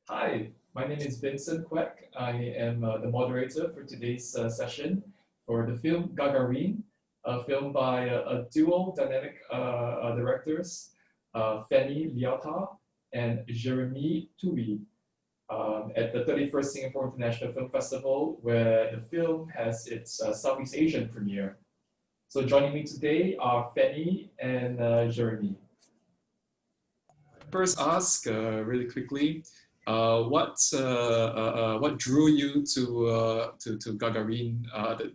Hi, my name is Vincent Kwek. I am the moderator for today's session for the film Gagarine, a film by a duo dynamic directors, Fanny Liatard and Jérémy Trouilh, at the 31st Singapore International Film Festival, where the film has its Southeast Asian premiere. So joining me today are Fanny and Jérémy. First ask really quickly, what drew you to Gagarine,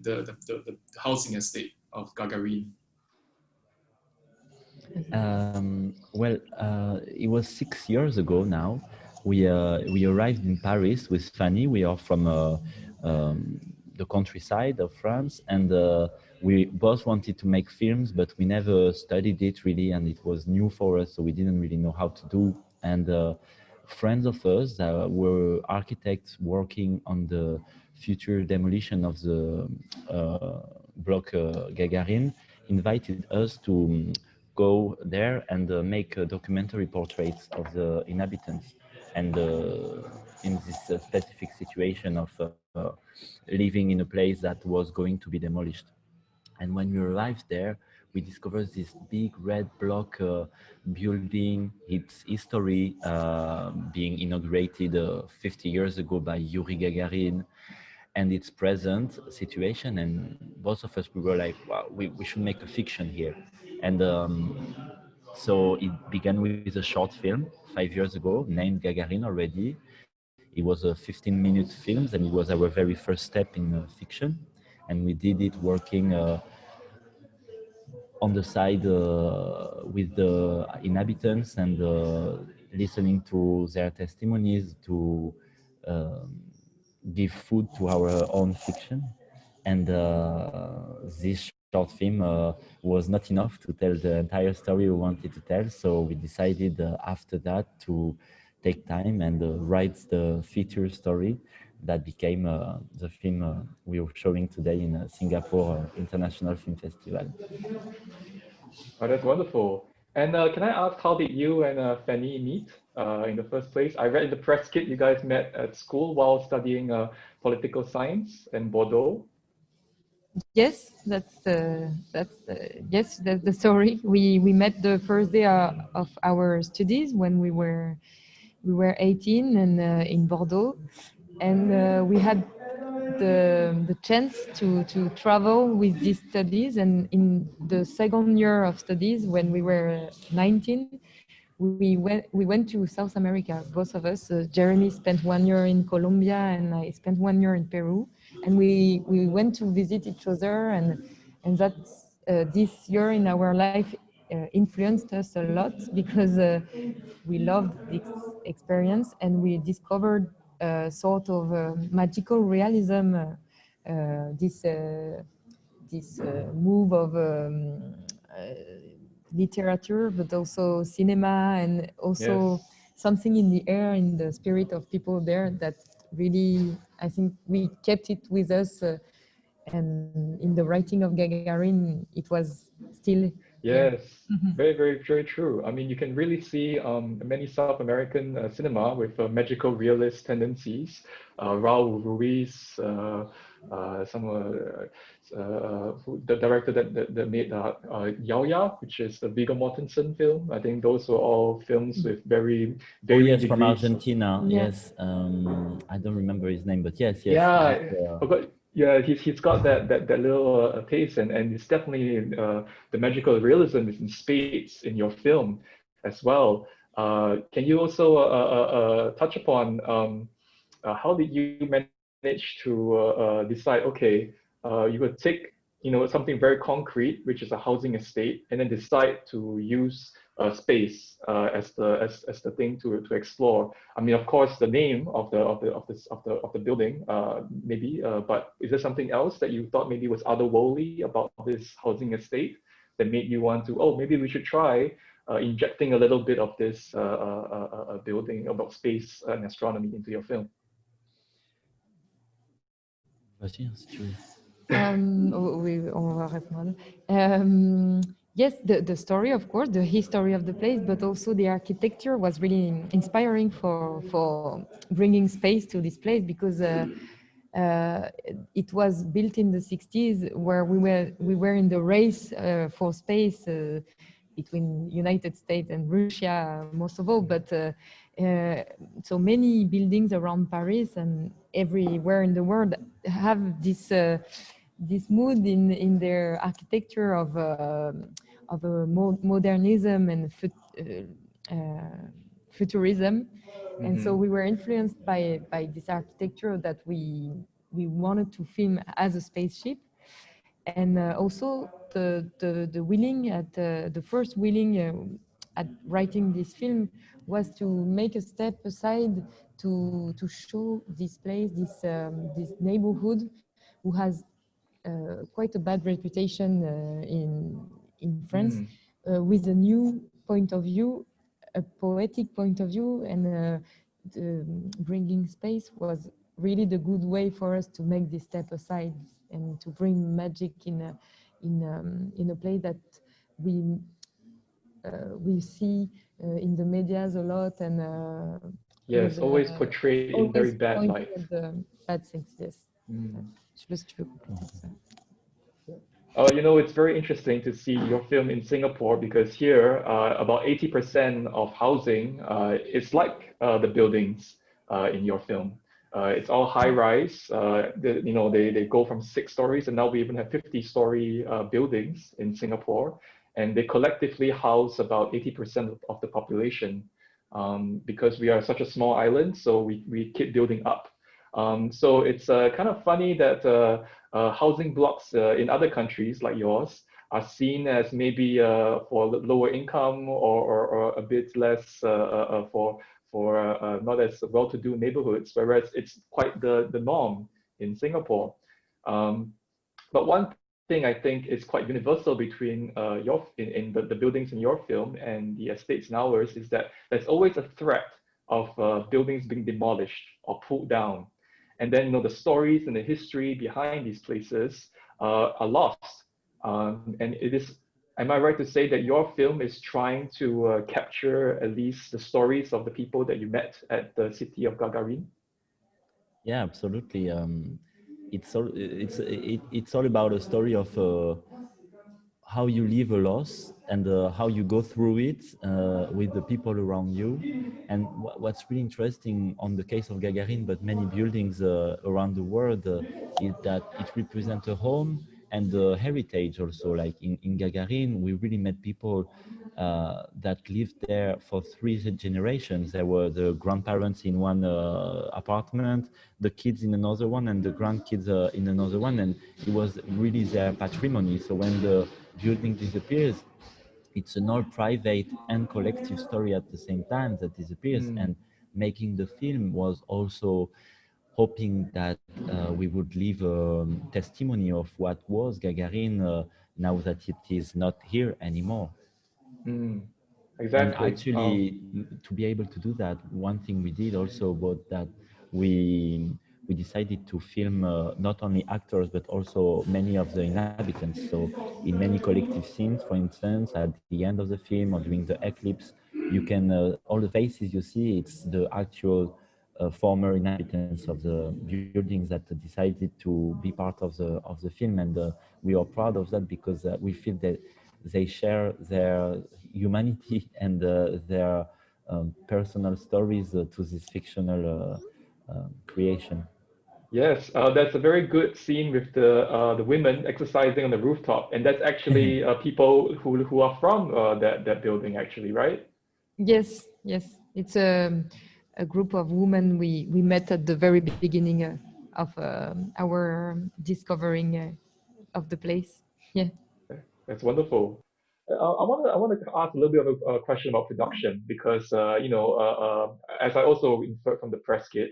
the housing estate of Gagarine? It was 6 years ago now. We arrived in Paris with Fanny. We are from the countryside of France, and we both wanted to make films, but we never studied it really, and it was new for us, so we didn't really know how to do. And friends of us were architects working on the future demolition of the block Gagarine, invited us to go there and make documentary portraits of the inhabitants, and in this specific situation of living in a place that was going to be demolished. And when we arrived there, we discovered this big red block building, its history being inaugurated 50 years ago by Yuri Gagarin, and its present situation. And both of us, we were like, wow, we should make a fiction here. And so it began with a short film 5 years ago named Gagarin already. It was a 15-minute film, and it was our very first step in fiction. And we did it working on the side with the inhabitants and listening to their testimonies to give food to our own fiction. And this short film was not enough to tell the entire story we wanted to tell. So we decided after that to take time and write the feature story that became the film we are showing today in Singapore International Film Festival. Oh, that's wonderful. And can I ask, how did you and Fanny meet in the first place? I read in the press kit you guys met at school while studying political science in Bordeaux. Yes, that's the story. We met the first day of our studies when we were 18 and in Bordeaux, and we had the chance to travel with these studies. And in the second year of studies, when we were 19, we went to South America, both of us. Jérémy spent 1 year in Colombia, and I spent 1 year in Peru. And we went to visit each other, and that this year in our life influenced us a lot, because we loved this experience, and we discovered a sort of magical realism, this move of literature, but also cinema, and also something in the air, in the spirit of people there, that really, I think we kept it with us. And in the writing of Gagarine, it was still. Yes, very, very, very true. I mean, you can really see many South American cinema with magical realist tendencies. Raul Ruiz, the director that made Yao Ya, which is the Viggo Mortensen film. I think those were all films with very, very yes, from Argentina. Yes, I don't remember his name, but yes. Yeah, he's got that little taste, and it's definitely the magical realism is in spades in your film as well. Can you also touch upon how did you manage to decide? Okay, you would take something very concrete, which is a housing estate, and then decide to use space as the thing to explore. I mean, of course, the name of the building, maybe, but is there something else that you thought maybe was otherworldly about this housing estate that made you want to, oh, maybe we should try injecting a little bit of this building about space and astronomy into your film? Oui, on va répondre. Yes, the story, of course, the history of the place, but also the architecture was really inspiring for bringing space to this place, because uh, it was built in the 60s, where we were in the race for space between United States and Russia, most of all. But uh, so many buildings around Paris and everywhere in the world have this mood in their architecture of modernism and futurism. And so we were influenced by this architecture that we wanted to film as a spaceship. And also the willing at the first willing at writing this film was to make a step aside to show this place, this neighborhood, who has quite a bad reputation in France, Mm. with a new point of view, a poetic point of view. And the bringing space was really the good way for us to make this step aside and to bring magic in a place that we we see in the medias a lot, and Yes, is always portrayed in very always bad pointing light. at the bad things. Yes. Mm. Je sais pas si tu veux compléter ça. It's very interesting to see your film in Singapore, because here, about 80% of housing is like the buildings in your film. It's all high rise. They go from 6 stories, and now we even have 50-story buildings in Singapore, and they collectively house about 80% of the population, because we are such a small island, so we keep building up. So it's kind of funny that housing blocks in other countries like yours are seen as maybe for lower income, or a bit less for not as well-to-do neighborhoods, whereas it's quite the norm in Singapore. But one thing I think is quite universal between in the buildings in your film and the estates in ours is that there's always a threat of buildings being demolished or pulled down. And then the stories and the history behind these places are lost. And am I right to say that your film is trying to capture at least the stories of the people that you met at the city of Gagarine? Yeah, absolutely. It's all about a story of how you live a loss, and how you go through it with the people around you. And what's really interesting on the case of Gagarine, but many buildings around the world, is that it represents a home and heritage also. Like in Gagarine, we really met people that lived there for 3 generations. There were the grandparents in one apartment, the kids in another one, and the grandkids in another one, and it was really their patrimony. So when the building disappears, it's an all private and collective story at the same time that disappears. Mm. And making the film was also hoping that we would leave a testimony of what was Gagarine, now that it is not here anymore. Mm. And Exactly. actually, to be able to do that, one thing we did also was that we we decided to film not only actors but also many of the inhabitants. So in many collective scenes, for instance, at the end of the film or during the eclipse, you can all the faces you see, it's the actual former inhabitants of the buildings that decided to be part of the film. And we are proud of that, because we feel that they share their humanity and their personal stories to this fictional creation. Yes, that's a very good scene with the women exercising on the rooftop, and that's actually people who are from that building, actually, right? Yes, yes. It's a group of women we met at the very beginning of our discovering of the place. Yeah. That's wonderful. I want to ask a little bit of a question about production, because as I also inferred from the press kit,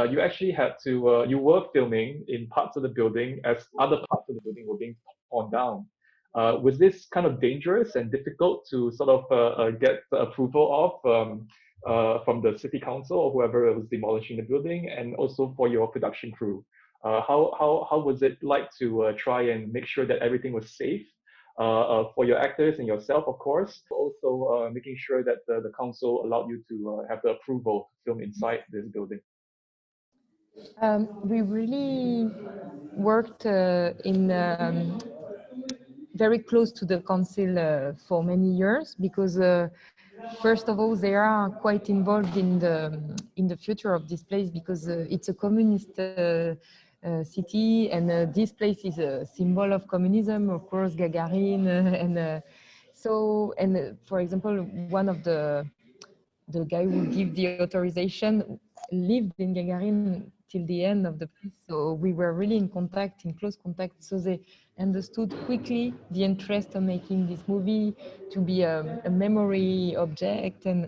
you actually had to you were filming in parts of the building as other parts of the building were being torn down. Was this kind of dangerous and difficult to sort of get the approval of from the city council or whoever was demolishing the building, and also for your production crew? How was it like to try and make sure that everything was safe, for your actors and yourself, of course. Also making sure that the council allowed you to have the approval to film inside this building. We really worked in very close to the council for many years because first of all they are quite involved in the future of this place because it's a communist city, and this place is a symbol of communism, of course, Gagarine, for example, one of the guy who gave the authorization lived in Gagarine till the end of the piece. So we were really in contact, in close contact. So they understood quickly the interest of making this movie to be a memory object, and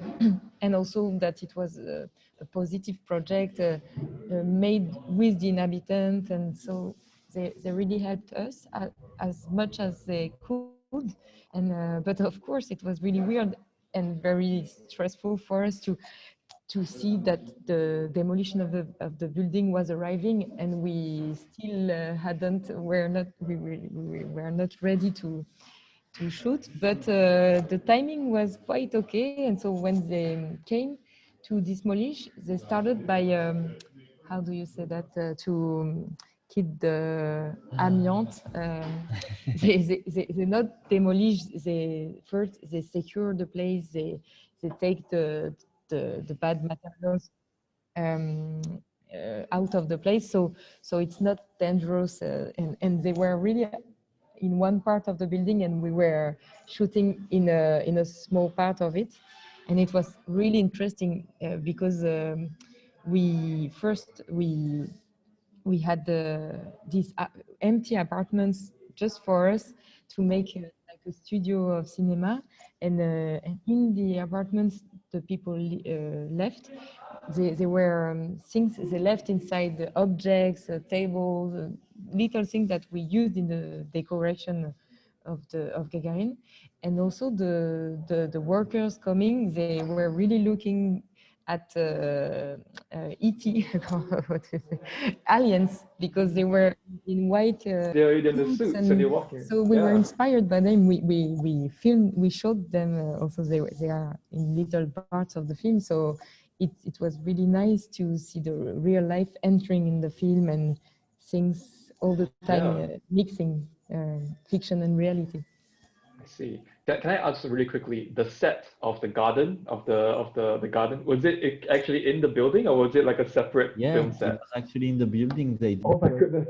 and also that it was a positive project made with the inhabitants. And so they really helped us as much as they could. And but of course it was really weird and very stressful for us to see that the demolition of the building was arriving, and we still we were not ready to shoot, but the timing was quite okay. And so when they came to demolish, they started by how do you say that, to keep the amiante. They not demolish. They first they secure the place. They take the bad materials um, out of the place, so it's not dangerous. And they were really in one part of the building, and we were shooting in a small part of it, and it was really interesting because we had these empty apartments just for us to make like a studio of cinema, and in the apartments the people left. They were things they left inside, the objects, tables, little things that we used in the decoration of Gagarine. And also the workers coming, they were really looking at ET aliens, because they were in white They're in the suits and they're walking. so we were inspired by them. We showed them also. They are in little parts of the film, so it was really nice to see the real life entering in the film, and things all the time mixing fiction and reality. I see. Can I ask really quickly, the set of the garden, of the garden, was it actually in the building, or was it like a separate film set? It was actually in the building. They Oh my goodness.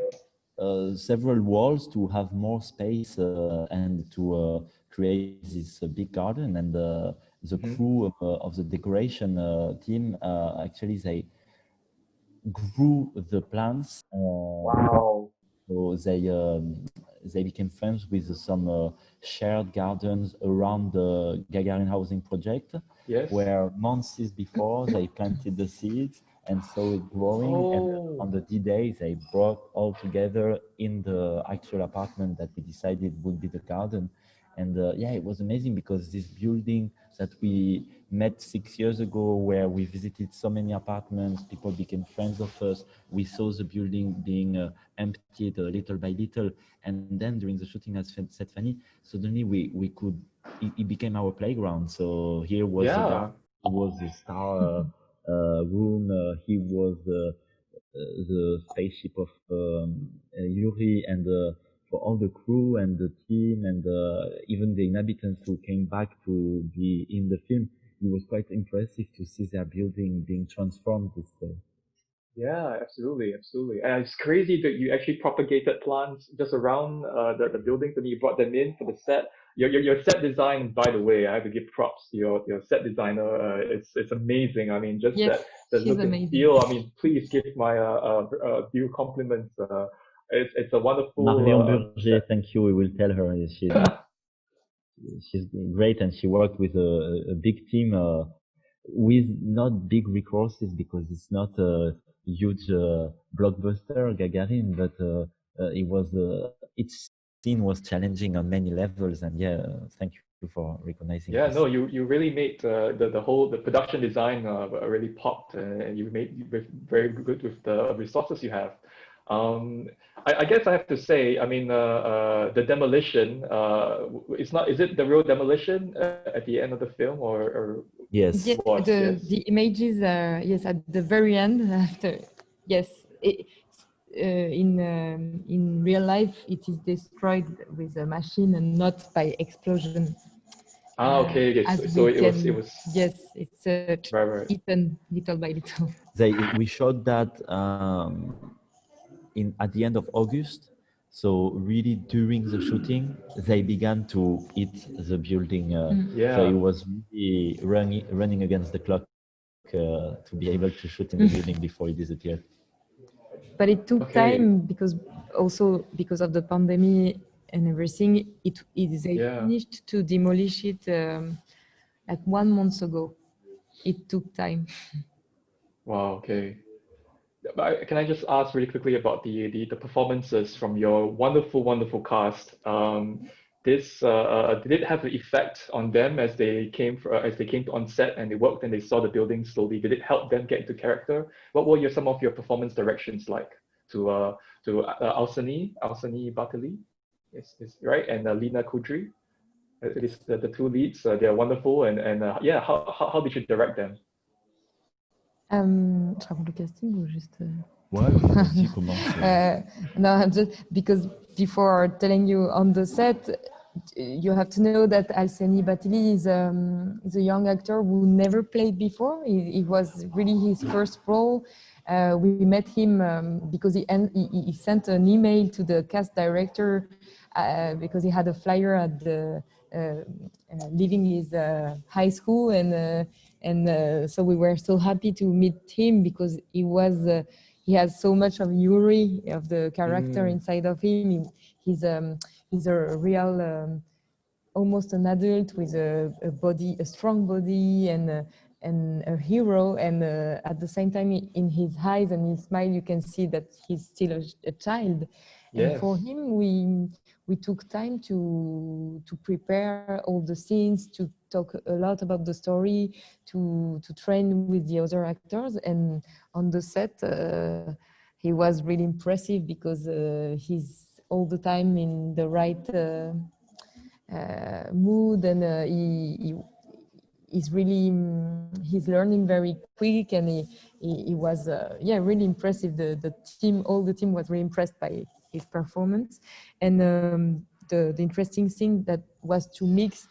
several walls to have more space and to create this big garden. And the crew of the decoration team, actually they grew the plants. Wow. So they became friends with some shared gardens around the Gagarine housing project, where months before they planted the seeds and saw it growing. And on the D-Day, they brought all together in the actual apartment that we decided would be the garden. And yeah, it was amazing, because this building that we met 6 years ago, where we visited so many apartments, people became friends of us. We saw the building being emptied little by little. And then during the shooting, as said Fanny, suddenly we could, it became our playground. So here was the star room. He was the spaceship of Yuri, and for all the crew and the team, and even the inhabitants who came back to be in the film. It was quite impressive to see their building being transformed this way. Yeah, absolutely, absolutely. And it's crazy that you actually propagated plants just around the buildings, and you brought them in for the set. Your set design, by the way, I have to give props to your set designer. It's amazing. I mean, just the look and feel. I mean, please give my due compliments. It's a wonderful. Marion Burger, thank you. We will tell her she's great, and she worked with a big team with not big resources, because it's not a huge blockbuster, Gagarine, but it was its scene was challenging on many levels. And yeah, thank you for recognizing. Yeah, no, you really made the production design really popped, and you made very good with the resources you have. I guess I have to say, I mean, the demolition, is it the real demolition at the end of the film, or Yes. Yes, was, yes? the images are, yes, at the very end after, yes, in real life it is destroyed with a machine and not by explosion. Okay, yes. As So we it can, was, yes, it's right. eaten little by little. We shot that at the end of August. So really during the shooting, they began to eat the building. So it Yeah. was really running against the clock to be able to shoot in the building before it disappeared. But it took Okay. time because also because of the pandemic and everything, they Yeah. finished to demolish it like 1 month ago. It took time. Wow. Okay. Can I just ask really quickly about the performances from your wonderful cast? Did it have an effect on them as they came on set and they worked and they saw the building slowly? Did it help them get into character? What were some of your performance directions like to Alsani Batali, is right, and Lina Kudri? It is the two leads. They are wonderful, and yeah. How did you direct them? Je raconte le casting ou juste. Ouais, vas-y, commence. No, just because before telling you on the set, you have to know that Alseni Batili is a young actor who never played before. It was really his first role. We met him because he sent an email to the cast director because he had a flyer at the leaving his high school, and so we were so happy to meet him because he has so much of Yuri of the character inside of him. He's a real almost an adult with a strong body, and a hero. And at the same time, in his eyes and his smile, you can see that he's still a child. Yes. And for him, we took time to prepare all the scenes, to talk a lot about the story, to train with the other actors. And on the set, he was really impressive because he's all the time in the right mood, and he's really he's learning very quick, and he was really impressive. All the team was really impressed by his performance. And the interesting thing that was to mix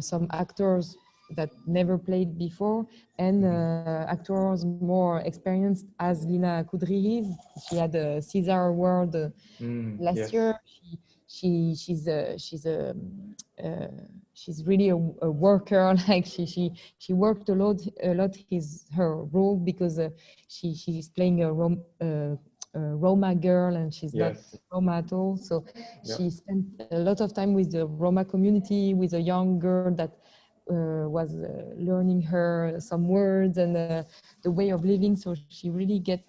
some actors that never played before and actors more experienced, as Lina Kudri is. She had a Caesar Award last Yes. year. She's really a worker. Like she worked a lot her role because she's playing a Roma girl, and she's not Roma at all. So she spent a lot of time with the Roma community, with a young girl that was learning her some words and the way of living. So she really got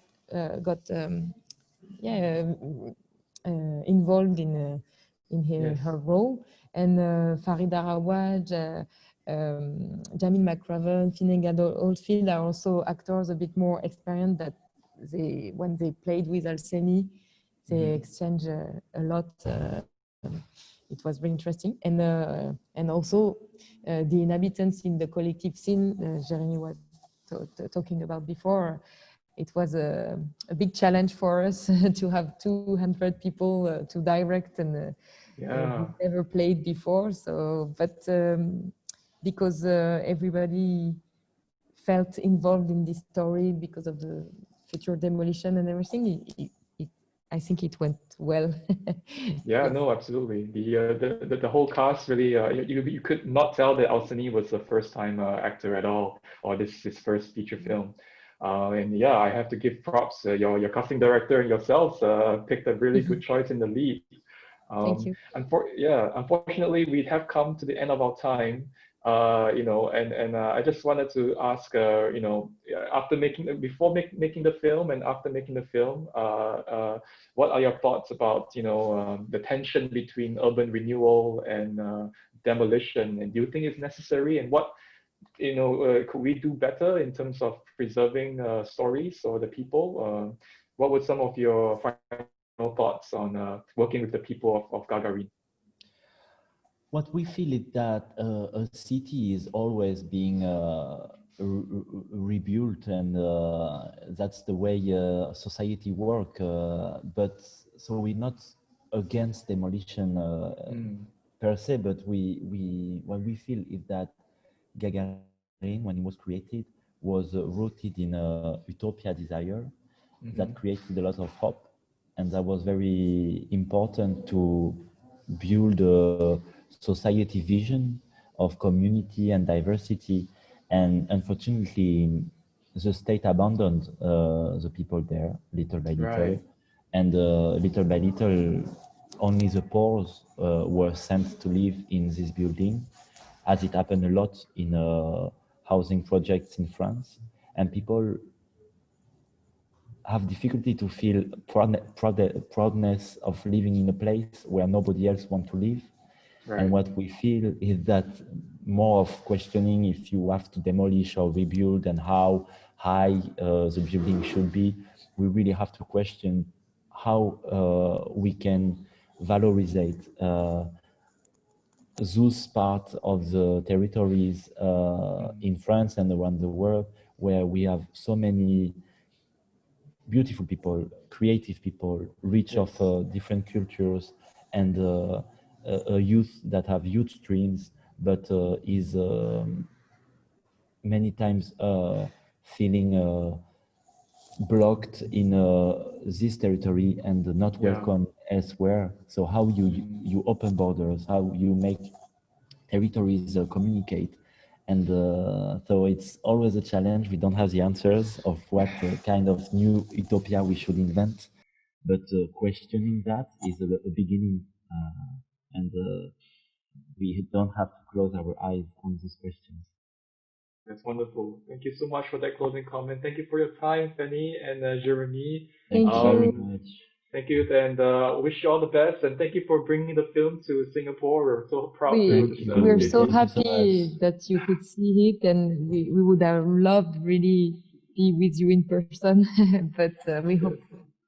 involved in her role. And Farida Rawaj, Jamil McRaven, Finnegan Oldfield are also actors a bit more experienced, that when they played with Alseni, they exchanged a lot. It was very interesting. And also the inhabitants in the collective scene, Jérémy was talking about before. It was a big challenge for us to have 200 people to direct, and who never played before. So, but because everybody felt involved in this story because of the future demolition and everything, I think it went well. Yeah, Yes. no, absolutely. The whole cast really, you could not tell that Alsani was a first-time actor at all, or this is his first feature film. And yeah, I have to give props. Your casting director and yourselves picked a really good choice in the lead. Thank you. Unfortunately, we have come to the end of our time. And I just wanted to ask, before making the film and after making the film, what are your thoughts about, the tension between urban renewal and demolition? And do you think it's necessary? And what, could we do better in terms of preserving stories or the people? what were some of your final thoughts on working with the people of Gagarine? What we feel is that a city is always being rebuilt, and that's the way society work. But so we're not against demolition per se, but what we feel is that Gagarine, when it was created, was rooted in a utopia desire that created a lot of hope, and that was very important to build a society vision of community and diversity. And unfortunately, the state abandoned the people there little by little, Right. and little by little, only the poor were sent to live in this building, as it happened a lot in housing projects in France, and people have difficulty to feel proudness of living in a place where nobody else wants to live. Right. And what we feel is that more of questioning if you have to demolish or rebuild and how high the building should be. We really have to question how we can valorize those parts of the territories in France and around the world where we have so many beautiful people, creative people, rich of different cultures, and a youth that have huge dreams, but is many times feeling blocked in this territory and not welcome elsewhere. So how you open borders, how you make territories communicate. And so it's always a challenge. We don't have the answers of what kind of new utopia we should invent, but questioning that is a beginning, and we don't have to close our eyes on these questions. That's wonderful. Thank you so much for that closing comment. Thank you for your time, Fanny and Jérémy. Thank you very much. Thank you, and wish you all the best. And thank you for bringing the film to Singapore. We're so proud. We're so happy that you could see it, and we would have loved really be with you in person. But we hope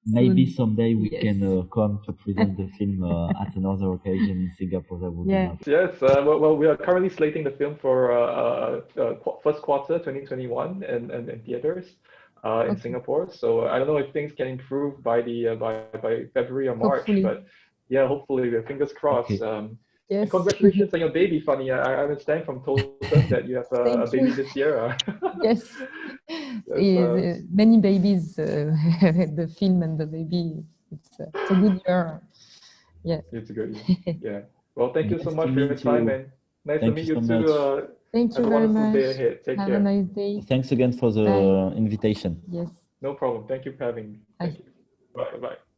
maybe someday we can come to present the film at another occasion in Singapore. That would be lovely. Yes. Well, we are currently slating the film for first quarter 2021 in theaters. In Singapore, so I don't know if things can improve by February or March, hopefully. But yeah, hopefully, fingers crossed. Okay. Yes. And congratulations on your baby, Fanny. I understand from Totem that you have a baby this year. Yes, many babies. The film and the baby. It's a good year. Yeah, it's a good year. Yeah. Well, thank you so much for your time, and nice to meet you too. Thank you very much. Take Have care. a nice day. Thanks again for the invitation. Yes. No problem. Thank you for having me. Thank you. Bye. Bye.